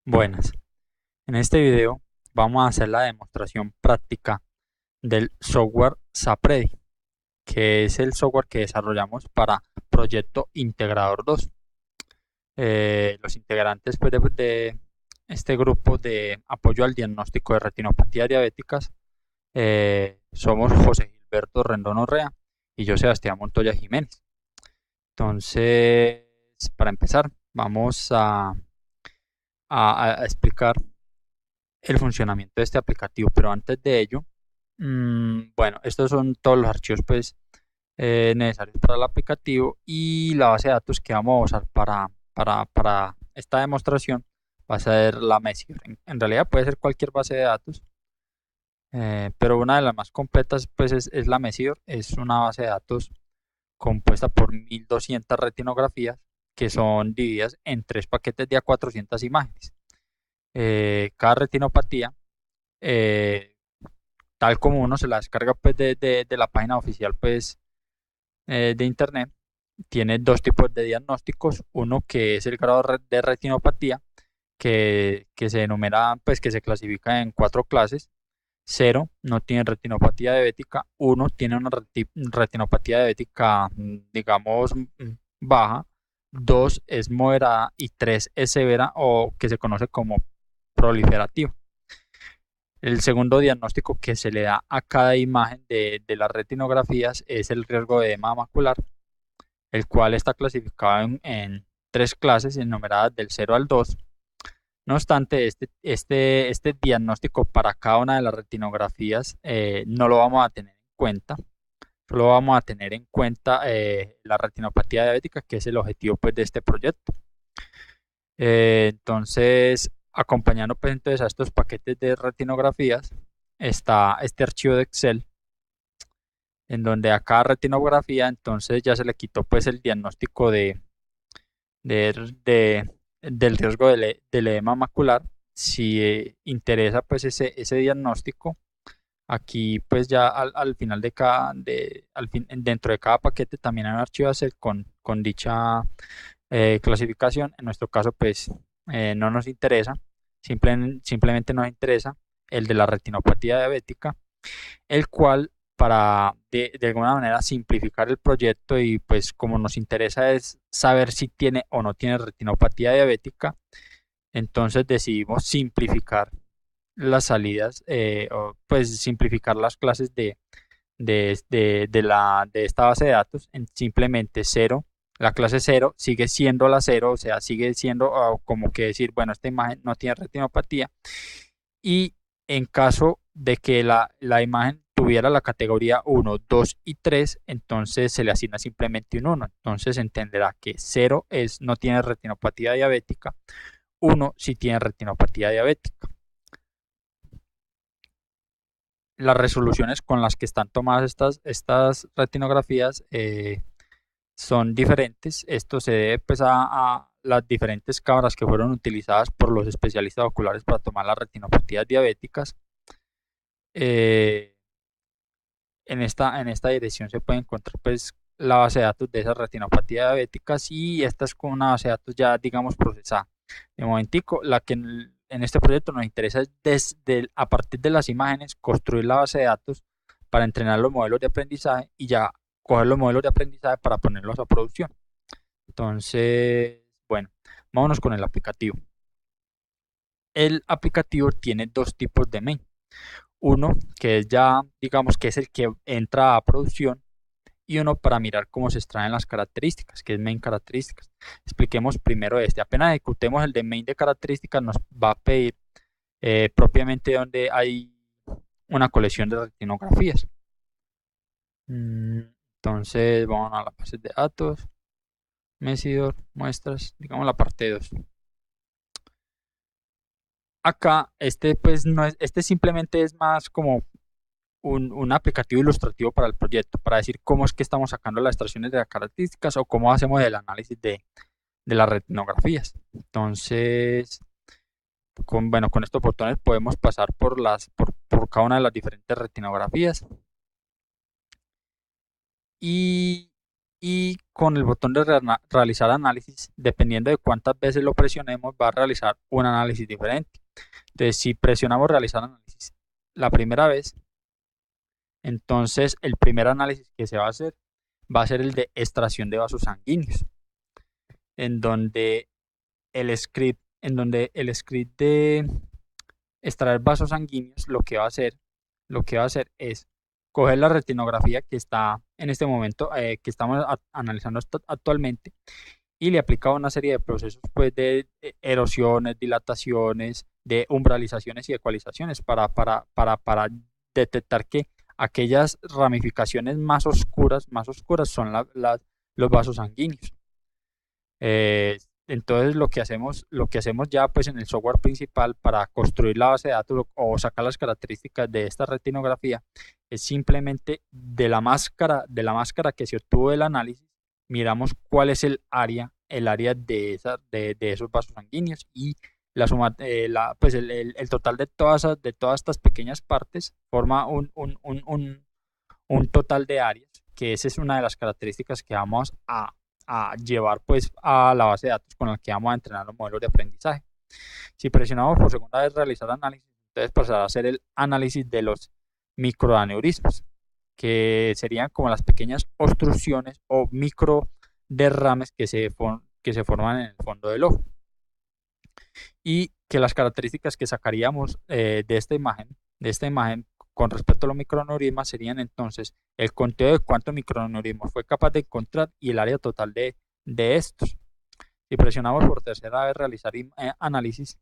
Buenas, en este video vamos a hacer la demostración práctica del software SAPREDI, que es el software que desarrollamos para Proyecto Integrador 2. Los integrantes pues, de este grupo de apoyo al diagnóstico de retinopatías diabéticas somos José Gilberto Rendón Orrea y yo Sebastián Montoya Jiménez. Entonces, para empezar, vamos a explicar el funcionamiento de este aplicativo, pero antes de ello, bueno, estos son todos los archivos pues necesarios para el aplicativo y la base de datos que vamos a usar para esta demostración va a ser la Mesior. En realidad puede ser cualquier base de datos, pero una de las más completas pues es la Mesior. Es una base de datos compuesta por 1200 retinografías que son divididas en tres paquetes de a 400 imágenes. Cada retinopatía eh, tal como uno se la descarga pues de la página oficial pues de internet, tiene dos tipos de diagnósticos, uno que es el grado de retinopatía, que se enumera, pues que se clasifica en cuatro clases. Cero no tiene retinopatía diabética, uno tiene una retinopatía diabética, digamos, baja, dos es moderada y tres es severa o que se conoce como proliferativa. El segundo diagnóstico que se le da a cada imagen de las retinografías es el riesgo de edema macular, el cual está clasificado en tres clases enumeradas del 0 al 2. No obstante, este diagnóstico para cada una de las retinografías no lo vamos a tener en cuenta. Solo vamos a tener en cuenta la retinopatía diabética, que es el objetivo pues, de este proyecto. Entonces, acompañando pues entonces a estos paquetes de retinografías, está este archivo de Excel en donde a cada retinografía entonces ya se le quitó pues el diagnóstico de- de- del riesgo del edema macular. Si interesa pues ese diagnóstico, aquí pues ya al final de dentro de cada paquete también hay un archivo Excel con dicha clasificación. En nuestro caso pues no nos interesa, simplemente nos interesa el de la retinopatía diabética, el cual para de alguna manera simplificar el proyecto y pues como nos interesa es saber si tiene o no tiene retinopatía diabética, entonces decidimos simplificar las salidas o pues simplificar las clases de esta base de datos en simplemente cero. La clase cero sigue siendo la cero, o sea, sigue siendo como que decir, bueno, esta imagen no tiene retinopatía. Y en caso de que la imagen tuviera la categoría uno 2 y 3, entonces se le asigna simplemente un uno. Entonces entenderá que cero no tiene retinopatía diabética, uno sí tiene retinopatía diabética. Las resoluciones con las que están tomadas estas retinografías son diferentes. Esto se debe pues, a las diferentes cámaras que fueron utilizadas por los especialistas oculares para tomar las retinopatías diabéticas. Eh, en esta dirección se puede encontrar pues, la base de datos de esas retinopatías diabéticas y esta es con una base de datos ya digamos procesada. De momentico, la que en este proyecto nos interesa es a partir de las imágenes construir la base de datos para entrenar los modelos de aprendizaje y ya coger los modelos de aprendizaje para ponerlos a producción. Entonces, bueno, vámonos con el aplicativo. El aplicativo tiene dos tipos de main. Uno que es ya, digamos que es el que entra a producción y uno para mirar cómo se extraen las características, que es main características. Expliquemos primero este. Apenas ejecutemos el de main de características, nos va a pedir propiamente donde hay una colección de retinografías. Entonces, vamos a la base de datos, Mesidor, muestras, digamos la parte 2. Acá, este pues no es, este simplemente es más como un aplicativo ilustrativo para el proyecto, para decir cómo es que estamos sacando las extracciones de las características o cómo hacemos el análisis de las retinografías. Entonces, bueno, con estos botones podemos pasar por cada una de las diferentes retinografías y, y con el botón de realizar análisis, dependiendo de cuántas veces lo presionemos, va a realizar un análisis diferente. Entonces, si presionamos realizar análisis la primera vez, entonces el primer análisis que se va a ser el de extracción de vasos sanguíneos, en donde el script de extraer vasos sanguíneos lo que va a hacer es coger la retinografía que está en este momento, que estamos analizando actualmente, y le aplica una serie de procesos pues, de erosiones, dilataciones, de umbralizaciones y ecualizaciones para detectar que aquellas ramificaciones más oscuras son los vasos sanguíneos. Entonces lo que hacemos ya pues en el software principal para construir la base de datos o sacar las características de esta retinografía es simplemente de la máscara que se obtuvo del análisis, miramos cuál es el área de esos vasos sanguíneos y la suma, pues el total de todas estas pequeñas partes forma un total de áreas, que esa es una de las características que vamos a llevar pues a la base de datos con la que vamos a entrenar los modelos de aprendizaje. Si presionamos por segunda vez realizar análisis, entonces pasará a hacer el análisis de los microaneurismas, que serían como las pequeñas obstrucciones o micro derrames que se forman en el fondo del ojo. Y que las características que sacaríamos de esta imagen con respecto a los microaneurismas serían entonces el conteo de cuántos microaneurismos fue capaz de encontrar y el área total de estos. Si presionamos por tercera vez realizar análisis,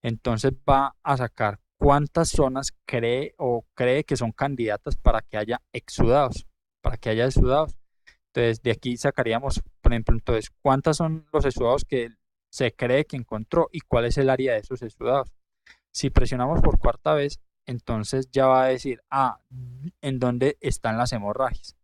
entonces va a sacar cuántas zonas cree que son candidatas para que haya exudados, Entonces de aquí sacaríamos, por ejemplo, entonces cuántas son los exudados que se cree que encontró y cuál es el área de esos exudados. Si presionamos por cuarta vez, entonces ya va a decir, en dónde están las hemorragias.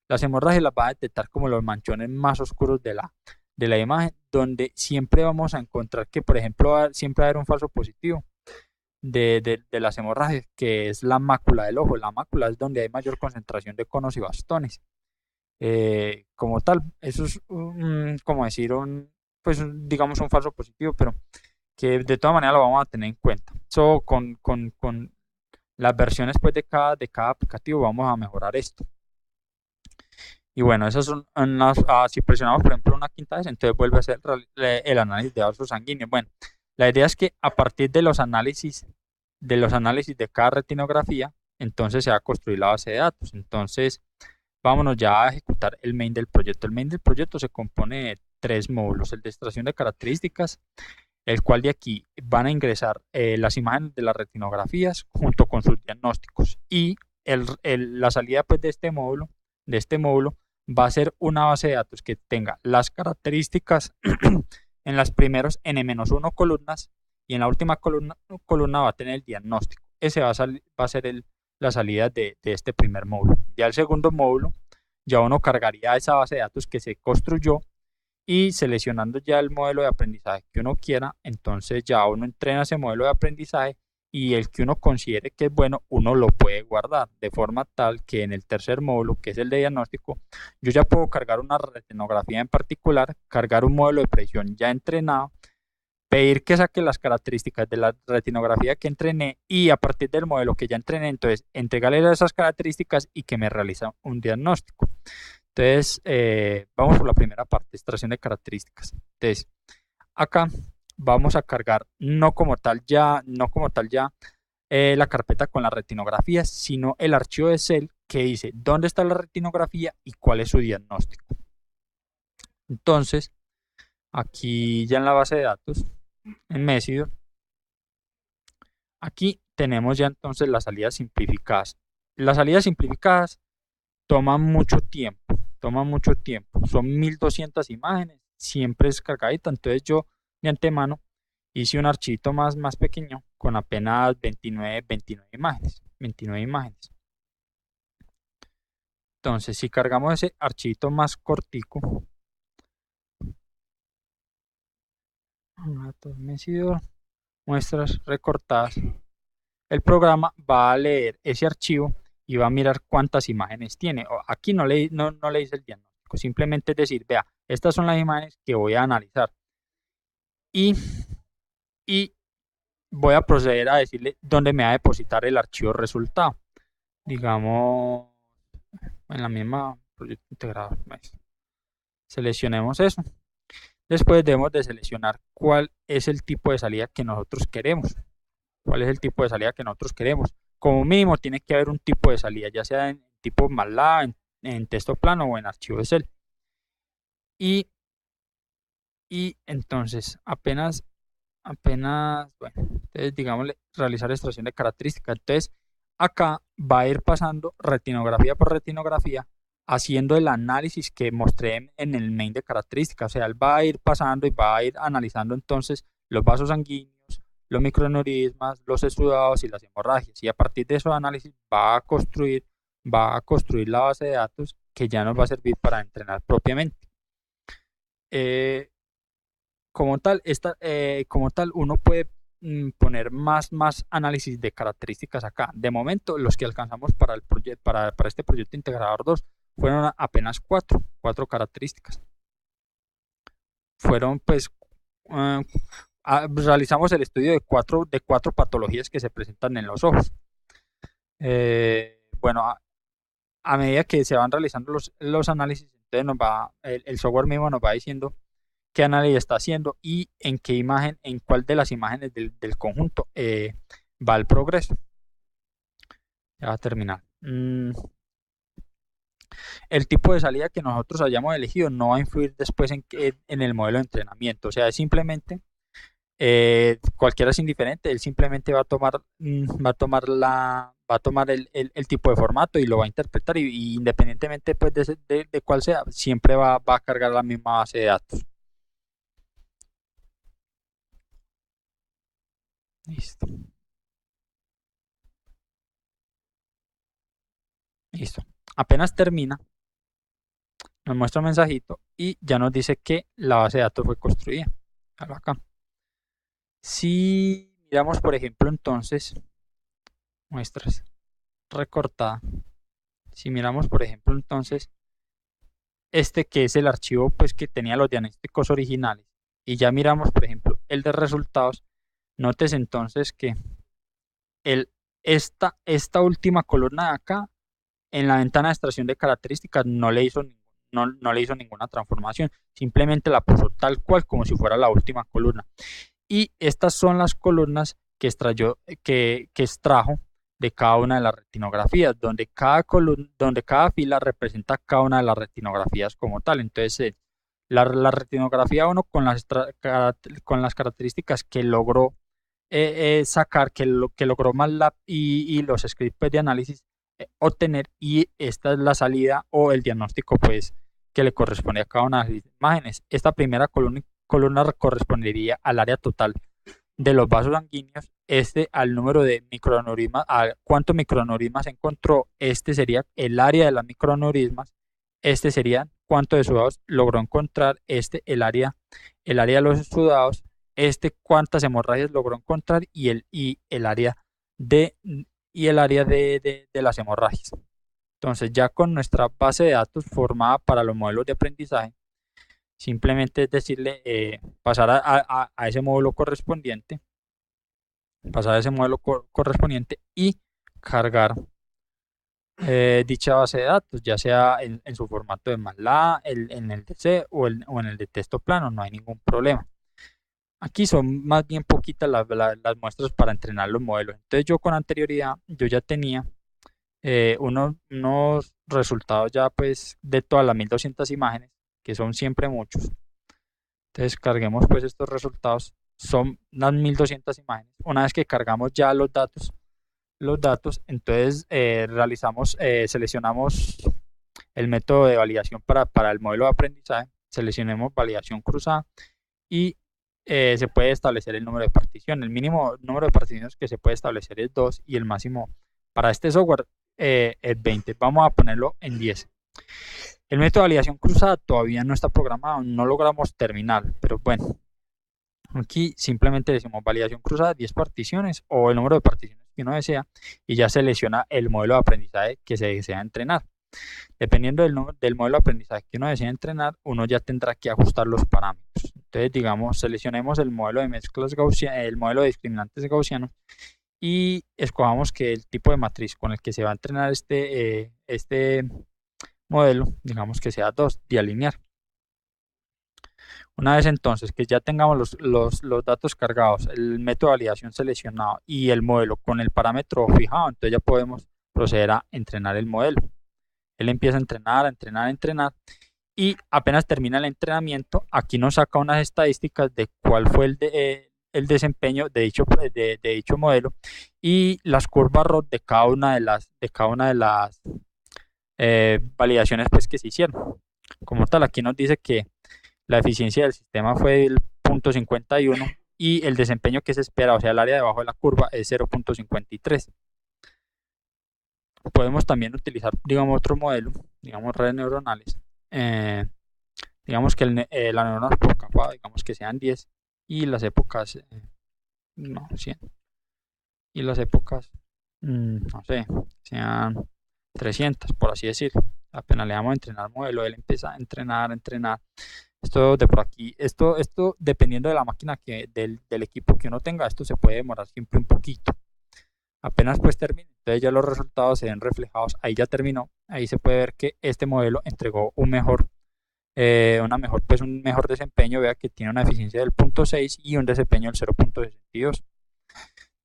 Las hemorragias las va a detectar como los manchones más oscuros de la imagen, donde siempre vamos a encontrar que, por ejemplo, siempre va a haber un falso positivo de las hemorragias, que es la mácula del ojo. La mácula es donde hay mayor concentración de conos y bastones. Como tal, eso es como decir pues digamos un falso positivo, pero que de todas maneras lo vamos a tener en cuenta. Con las versiones pues, de cada aplicativo vamos a mejorar esto. Y bueno, esas son si presionamos por ejemplo una quinta vez, entonces vuelve a hacer el análisis de vasos sanguíneos. Bueno, la idea es que a partir de los análisis de cada retinografía, entonces se va a construir la base de datos. Entonces, vámonos ya a ejecutar el main del proyecto. El main del proyecto se compone de 3 módulos: el de extracción de características, el cual de aquí van a ingresar las imágenes de las retinografías junto con sus diagnósticos, y la salida pues, de este módulo va a ser una base de datos que tenga las características en las primeros n-1 columnas, y en la última columna va a tener el diagnóstico. Ese va a ser la salida de este primer módulo. Ya el segundo módulo, ya uno cargaría esa base de datos que se construyó, y seleccionando ya el modelo de aprendizaje que uno quiera, entonces ya uno entrena ese modelo de aprendizaje, y el que uno considere que es bueno, uno lo puede guardar, de forma tal que en el tercer módulo, que es el de diagnóstico, yo ya puedo cargar una retinografía en particular, cargar un modelo de predicción ya entrenado, pedir que saque las características de la retinografía que entrené, y a partir del modelo que ya entrené, entonces entregarle esas características y que me realiza un diagnóstico. Entonces, vamos por la primera parte, extracción de características. Entonces, acá vamos a cargar no como tal ya la carpeta con las retinografías, sino el archivo de Excel que dice dónde está la retinografía y cuál es su diagnóstico. Entonces, aquí ya en la base de datos, en Mesidor, aquí tenemos ya entonces las salidas simplificadas. Las salidas simplificadas toman mucho tiempo, son 1200 imágenes, siempre es cargadita. Entonces yo de antemano hice un archivito más pequeño con apenas 29 imágenes. Entonces, si cargamos ese archivito más cortico, muestras recortadas, el programa va a leer ese archivo y va a mirar cuántas imágenes tiene. Aquí no le dice el diagnóstico, diagnóstico. Simplemente es decir, vea, estas son las imágenes que voy a analizar y, y voy a proceder a decirle dónde me va a depositar el archivo resultado. Digamos, en la misma proyecto integrado. Seleccionemos eso. Después debemos de seleccionar cuál es el tipo de salida que nosotros queremos. ¿Cuál es el tipo de salida que nosotros queremos? Como mínimo tiene que haber un tipo de salida, ya sea en tipo MATLAB, en texto plano o en archivo Excel. Y entonces bueno, entonces digámosle realizar extracción de características. Entonces acá va a ir pasando retinografía por retinografía, haciendo el análisis que mostré en el main de características. O sea, él va a ir pasando y va a ir analizando entonces los vasos sanguíneos, los microaneurismas, los exudados y las hemorragias. Y a partir de esos análisis va a construir la base de datos que ya nos va a servir para entrenar propiamente. Como tal, uno puede poner más análisis de características acá. De momento, los que alcanzamos para este proyecto integrador 2 fueron apenas cuatro características. Fueron pues realizamos el estudio de cuatro patologías que se presentan en los ojos. Bueno, a medida que se van realizando los análisis, entonces el software mismo nos va diciendo qué análisis está haciendo y en qué imagen, en cuál de las imágenes del conjunto va el progreso. Ya va a terminar. El tipo de salida que nosotros hayamos elegido no va a influir después en el modelo de entrenamiento. O sea, es simplemente cualquiera es indiferente, él simplemente va a tomar el tipo de formato y lo va a interpretar y independientemente pues de cuál sea, siempre va a cargar la misma base de datos. Listo. Listo. Apenas termina, nos muestra un mensajito y ya nos dice que la base de datos fue construida. Acá. Si miramos, por ejemplo, entonces, muestras recortada. Si miramos, por ejemplo, entonces, este que es el archivo pues que tenía los diagnósticos originales y ya miramos, por ejemplo, el de resultados, notes entonces que esta última columna de acá en la ventana de extracción de características no le hizo ninguna transformación, simplemente la puso tal cual como si fuera la última columna. Y estas son las columnas que extrajo de cada una de las retinografías, donde cada fila representa cada una de las retinografías como tal. Entonces, la retinografía 1 con las características que logró sacar, que logró MATLAB y los scripts de análisis obtener, y esta es la salida o el diagnóstico pues que le corresponde a cada una de las imágenes. Esta primera columna correspondería al área total de los vasos sanguíneos, al número de microaneurismas, a cuántos microaneurismas encontró, sería el área de las microaneurismas, sería cuántos exudados logró encontrar, el área de los exudados, cuántas hemorragias logró encontrar y el área de las hemorragias. Entonces, ya con nuestra base de datos formada para los modelos de aprendizaje, simplemente es decirle pasar a ese módulo correspondiente, y cargar dicha base de datos, ya sea en su formato de MATLAB, en el DC o en el de texto plano, no hay ningún problema. Aquí son más bien poquitas las muestras para entrenar los modelos. Entonces yo con anterioridad yo ya tenía unos resultados ya pues de todas las 1200 imágenes, que son siempre muchos. Entonces carguemos pues estos resultados, son las 1200 imágenes. Una vez que cargamos ya los datos, entonces seleccionamos el método de validación para el modelo de aprendizaje, seleccionemos validación cruzada y se puede establecer el número de particiones. El mínimo número de particiones que se puede establecer es 2 y el máximo para este software es 20. Vamos a ponerlo en 10. El método de validación cruzada todavía no está programado, no logramos terminar, pero bueno, aquí simplemente decimos validación cruzada 10 particiones o el número de particiones que uno desea y ya selecciona el modelo de aprendizaje que se desea entrenar. Dependiendo del modelo de aprendizaje que uno desee entrenar, uno ya tendrá que ajustar los parámetros. Entonces, digamos, seleccionemos el modelo de mezclas gaussianas, el modelo de discriminantes gaussianos y escojamos que el tipo de matriz con el que se va a entrenar este modelo, digamos que sea 2, dialinear. Una vez entonces que ya tengamos los datos cargados, el método de validación seleccionado y el modelo con el parámetro fijado, entonces ya podemos proceder a entrenar el modelo. Él empieza a entrenar, a entrenar, a entrenar y apenas termina el entrenamiento, aquí nos saca unas estadísticas de cuál fue el desempeño de dicho modelo y las curvas ROT de cada una de las validaciones pues, que se hicieron. Como tal, aquí nos dice que la eficiencia del sistema fue el 0.51 y el desempeño que se espera, o sea, el área debajo de la curva, es 0.53. Podemos también utilizar, digamos, otro modelo, digamos, redes neuronales. Digamos que las neuronas por capa, digamos que sean 10 y las épocas, no, 100. Y las épocas, no sé, sean 300, por así decir. Apenas le damos a entrenar modelo, él empieza a entrenar, a entrenar. Esto de por aquí, esto dependiendo de la máquina del equipo que uno tenga, esto se puede demorar siempre un poquito. Apenas pues termine, entonces ya los resultados se ven reflejados, ahí ya terminó, ahí se puede ver que este modelo entregó un mejor desempeño, vea que tiene una eficiencia del 0.6 y un desempeño del 0.62.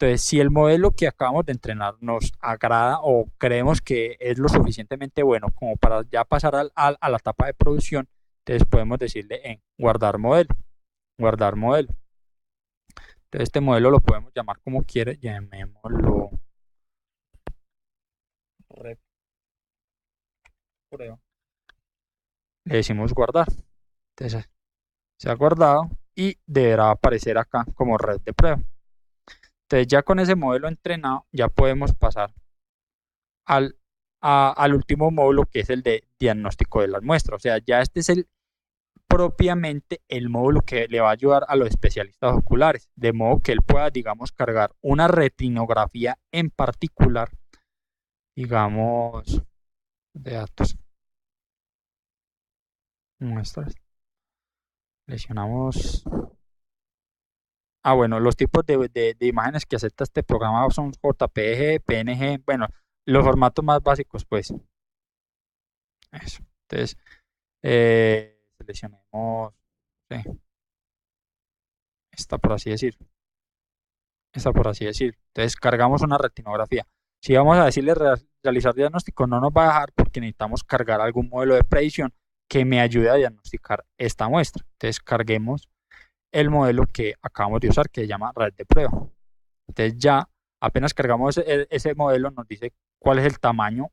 Entonces, si el modelo que acabamos de entrenar nos agrada o creemos que es lo suficientemente bueno como para ya pasar a la etapa de producción, entonces podemos decirle en guardar modelo, guardar modelo. Entonces, este modelo lo podemos llamar como quiere, llamémoslo red prueba. Le decimos guardar. Entonces, se ha guardado y deberá aparecer acá como red de prueba. Entonces, ya con ese modelo entrenado, ya podemos pasar al último módulo, que es el de diagnóstico de las muestras. O sea, ya este es propiamente el módulo que le va a ayudar a los especialistas oculares, de modo que él pueda, digamos, cargar una retinografía en particular, digamos, de datos, muestras, lesionamos. Bueno, los tipos de imágenes que acepta este programa son JPG, PNG, bueno, los formatos más básicos, pues. Eso. Entonces, seleccionemos, sí, esta por así decir, esta por así decir. Entonces, cargamos una retinografía. Si vamos a decirle realizar diagnóstico, no nos va a dejar porque necesitamos cargar algún modelo de predicción que me ayude a diagnosticar esta muestra. Entonces, carguemos el modelo que acabamos de usar, que se llama red de prueba. Entonces, ya apenas cargamos ese modelo, nos dice cuál es el tamaño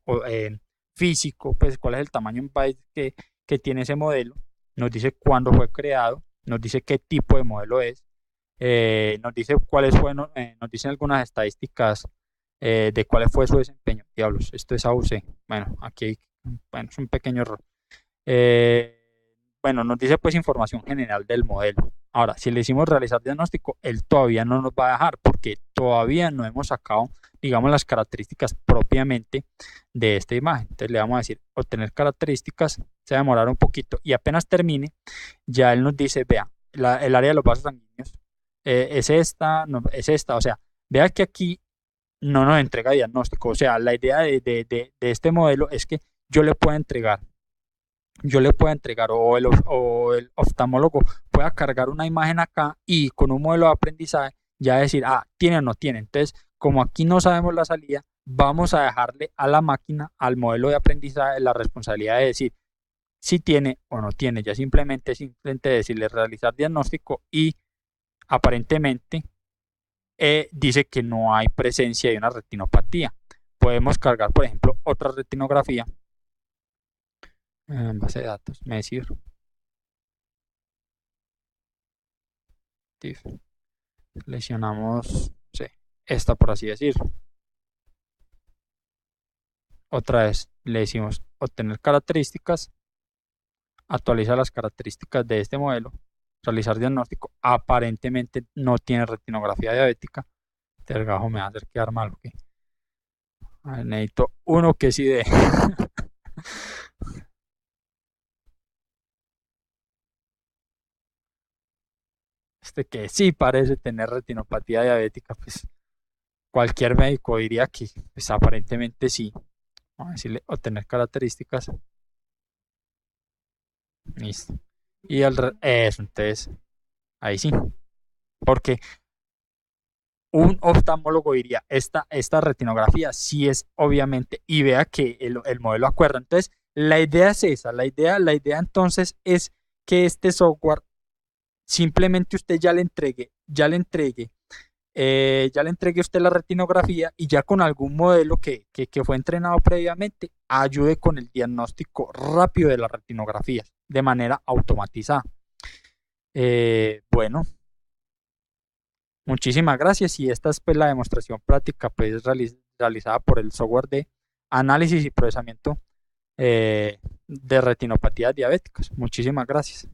físico, pues cuál es el tamaño en bytes que tiene ese modelo, nos dice cuándo fue creado, nos dice qué tipo de modelo es, nos dice cuáles fueron, nos dicen algunas estadísticas de cuál fue su desempeño. Diablos, esto es AUC. Bueno, aquí bueno, es un pequeño error. Bueno, nos dice pues información general del modelo. Ahora, si le hicimos realizar diagnóstico, él todavía no nos va a dejar porque todavía no hemos sacado, digamos, las características propiamente de esta imagen. Entonces le vamos a decir obtener características, se va a demorar un poquito y apenas termine, ya él nos dice, vea, el área de los vasos sanguíneos es esta, no, es esta, o sea, vea que aquí no nos entrega diagnóstico. O sea, la idea de este modelo es que yo le pueda entregar o el oftalmólogo pueda cargar una imagen acá y con un modelo de aprendizaje ya decir, tiene o no tiene. Entonces, como aquí no sabemos la salida, vamos a dejarle a la máquina, al modelo de aprendizaje, la responsabilidad de decir si tiene o no tiene. Ya simplemente decirle realizar diagnóstico y aparentemente dice que no hay presencia de una retinopatía. Podemos cargar, por ejemplo, otra retinografía en base de datos, MESIR, seleccionamos sí, esta por así decir. Otra vez le decimos obtener características, actualizar las características de este modelo, realizar diagnóstico. Aparentemente no tiene retinografía diabética. Este gajo me va a hacer quedar mal. ¿Okay? Necesito uno que sí de. Este que sí parece tener retinopatía diabética, pues cualquier médico diría que pues aparentemente sí. Vamos a decirle obtener características. Listo. Y eso, entonces, ahí sí. Porque un oftalmólogo diría, esta retinografía sí es obviamente, y vea que el modelo acuerda. Entonces, la idea es esa, la idea entonces es que este software simplemente usted ya le entregue usted la retinografía y ya con algún modelo que fue entrenado previamente, ayude con el diagnóstico rápido de las retinografías de manera automatizada. Bueno, muchísimas gracias y esta es pues la demostración práctica pues realizada por el software de análisis y procesamiento de retinopatías diabéticas. Muchísimas gracias.